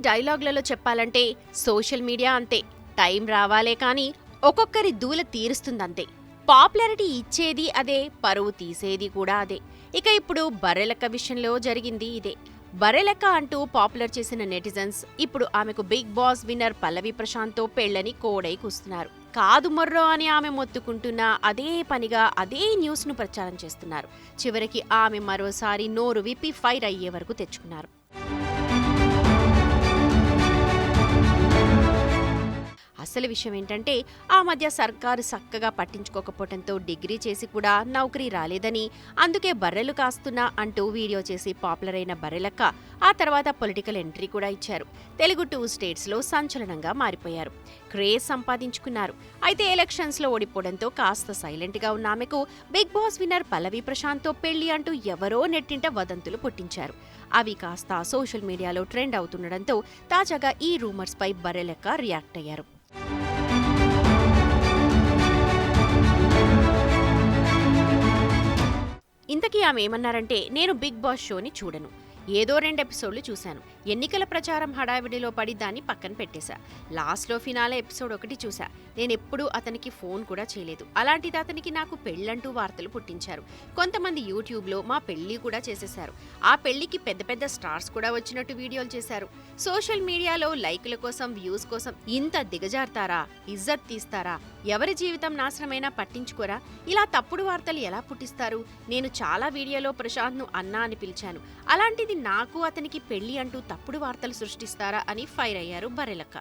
డైలాగులలో చెప్పాలంటే social media అంతే. Time రావాలే కానీ ఒక్కొక్కరి దూల తీరుస్తుందంతే. పాపులారిటీ ఇచ్చేది అదే, పరువు తీసేది కూడా అదే. ఇక ఇప్పుడు బర్రెలక్క విషయంలో జరిగింది ఇదే. బర్రెలక్క అంటూ పాపులర్ చేసిన నెటిజన్స్ ఇప్పుడు ఆమెకు బిగ్ బాస్ విన్నర్ పల్లవి ప్రశాంత్తో పెళ్లని కోడై కూస్తున్నారు. కాదు మొర్రో అని ఆమె మొత్తుకుంటున్నా అదే పనిగా అదే న్యూస్ను ప్రచారం చేస్తున్నారు. చివరికి ఆమె మరోసారి నోరు విప్పి ఫైర్ అయ్యే వరకు తెచ్చుకున్నారు. అసలు విషయం ఏంటంటే ఆ మధ్య సర్కారు చక్కగా పట్టించుకోకపోవడంతో డిగ్రీ చేసి కూడా నౌకరీ రాలేదని, అందుకే బర్రెలు కాస్తున్నా అంటూ వీడియో చేసి పాపులర్ అయిన బర్రెలక్క ఆ తర్వాత పొలిటికల్ ఎంట్రీ కూడా ఇచ్చారు. తెలుగు 2 స్టేట్స్లో సంచలనంగా మారిపోయారు. క్రేజ్ సంపాదించుకున్నారు. అయితే ఎలక్షన్స్లో ఓడిపోవడంతో కాస్త సైలెంట్గా ఉన్న ఆమెకు బిగ్ బాస్ విన్నర్ పల్లవి ప్రశాంత్తో పెళ్లి అంటూ ఎవరో నెట్టింట వదంతులు పుట్టించారు. అవి కాస్త సోషల్ మీడియాలో ట్రెండ్ అవుతుండడంతో తాజాగా ఈ రూమర్స్ పై బర్రెలక్క రియాక్ట్ అయ్యారు. ఇంతకీ ఆమె ఏమన్నారంటే, నేను బిగ్ బాస్ షోని చూడను, ఏదో 2 ఎపిసోడ్లు చూశాను. ఎన్నికల ప్రచారం హడావిడిలో పడి దాన్ని పక్కన పెట్టేశా. లాస్ట్లో ఫినాలే ఎపిసోడ్ 1 చూశా. నేనెప్పుడూ అతనికి ఫోన్ కూడా చేయలేదు. అలాంటిది అతనికి నాకు పెళ్ళంటూ వార్తలు పుట్టించారు. కొంతమంది యూట్యూబ్లో మా పెళ్లి కూడా చేసేశారు. ఆ పెళ్లికి పెద్ద పెద్ద స్టార్స్ కూడా వచ్చినట్టు వీడియోలు చేశారు. సోషల్ మీడియాలో లైకుల కోసం, వ్యూస్ కోసం ఇంత దిగజారుతారా? ఇజ్జత్ తీస్తారా? ఎవరి జీవితం నాశనమైనా పట్టించుకోరా? ఇలా తప్పుడు వార్తలు ఎలా పుట్టిస్తారు? నేను చాలా వీడియోలో ప్రశాంత్ను అన్నా అని పిలిచాను. అలాంటిది నాకు అతనికి పెళ్లి అంటూ తప్పుడు వార్తలు సృష్టిస్తారా అని ఫైర్ అయ్యారు బర్రెలక్క.